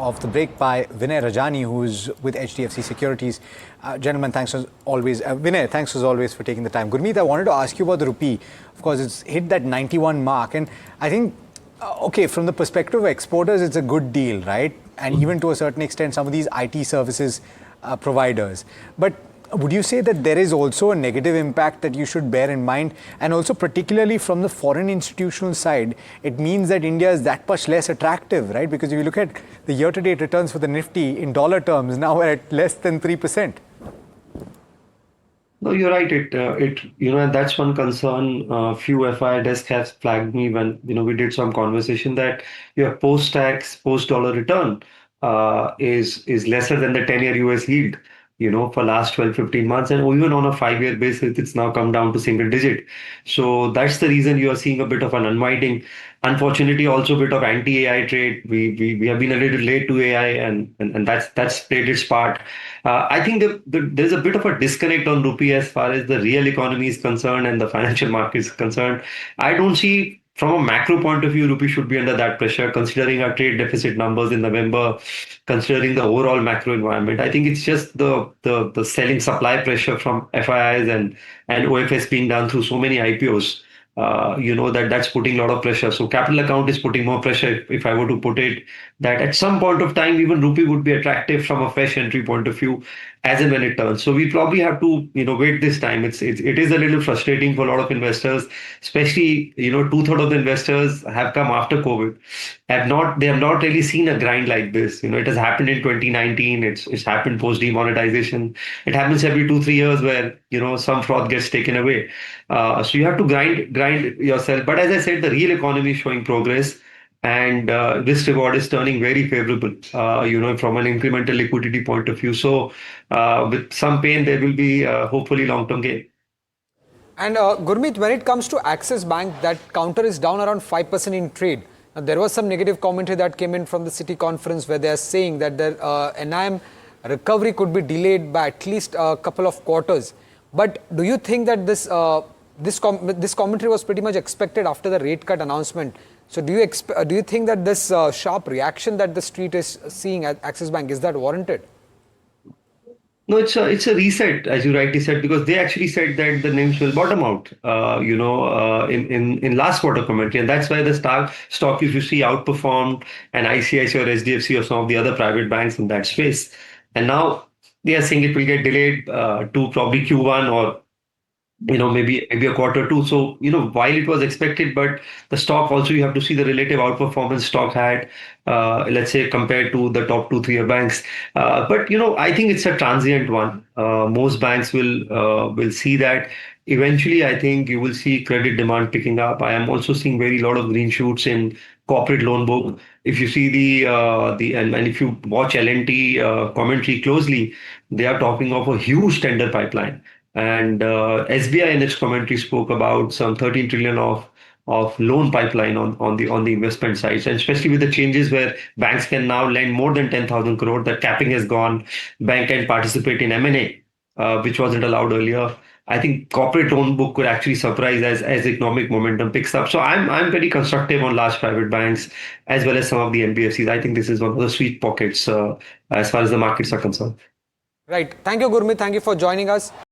of the break by Vinay Rajani, who's with HDFC Securities. Gentlemen, thanks as always. Vinay, thanks as always for taking the time. Gurmeet, I wanted to ask you about the rupee. Of course, it's hit that 91 mark. And I think, okay, from the perspective of exporters, it's a good deal, right? And even to a certain extent, some of these IT services providers. But would you say that there is also a negative impact that you should bear in mind? And also particularly from the foreign institutional side, it means that India is that much less attractive, right? Because if you look at the year-to-date returns for the Nifty in dollar terms, now we're at less than 3%. No, you're right. That's one concern. Few FI desks have flagged me when, we did some conversation that your post-tax, post-dollar return is lesser than the 10-year US yield, for last 12, 15 months. And even on a 5-year basis, it's now come down to single digit. So that's the reason you are seeing a bit of an unwinding. Unfortunately, also a bit of anti-AI trade. We have been a little late to AI, and that's played its part. I think there's a bit of a disconnect on rupee as far as the real economy is concerned and the financial market is concerned. I don't see, from a macro point of view, rupee should be under that pressure, considering our trade deficit numbers in November, considering the overall macro environment. I think it's just the selling supply pressure from FIIs and OFS being done through so many IPOs. That's putting a lot of pressure. So capital account is putting more pressure, if I were to put it, that at some point of time, even rupee would be attractive from a fresh entry point of view, as and when it turns. So we probably have to, wait this time. It is a little frustrating for a lot of investors, especially, 2/3 of the investors have come after COVID. They have not really seen a grind like this. It has happened in 2019. It's happened post demonetization. It happens every 2-3 years where, some froth gets taken away. So you have to grind yourself. But as I said, the real economy is showing progress, and risk reward is turning very favorable, from an incremental liquidity point of view. So with some pain, there will be hopefully long-term gain. And Gurmeet, when it comes to Axis Bank, that counter is down around 5% in trade. Now, there was some negative commentary that came in from the City conference where they are saying that the NIM recovery could be delayed by at least a couple of quarters. But do you think that this commentary was pretty much expected after the rate cut announcement? So do you think that this sharp reaction that the street is seeing at Axis Bank, is that warranted? No, it's a reset, as you rightly said, because they actually said that the NIMs will bottom out, in last quarter commentary, and that's why the stock, if you see, outperformed an ICICI or SDFC or some of the other private banks in that space. And now they are saying it will get delayed to probably Q1 or maybe a quarter or two. So, while it was expected, but the stock also, you have to see the relative outperformance stock had, let's say, compared to the top 2-3 banks. But, I think it's a transient one. Most banks will see that. Eventually, I think you will see credit demand picking up. I am also seeing very lot of green shoots in corporate loan book. If you see and if you watch L&T commentary closely, they are talking of a huge tender pipeline. And SBI in its commentary spoke about some 13 trillion of loan pipeline on the investment side, and especially with the changes where banks can now lend more than 10,000 crore. The capping has gone. Bank can participate in M&A, which wasn't allowed earlier. I think corporate loan book could actually surprise as economic momentum picks up. So I'm very constructive on large private banks as well as some of the NBFCs. I think this is one of the sweet pockets as far as the markets are concerned. Right. Thank you, Gurmeet. Thank you for joining us.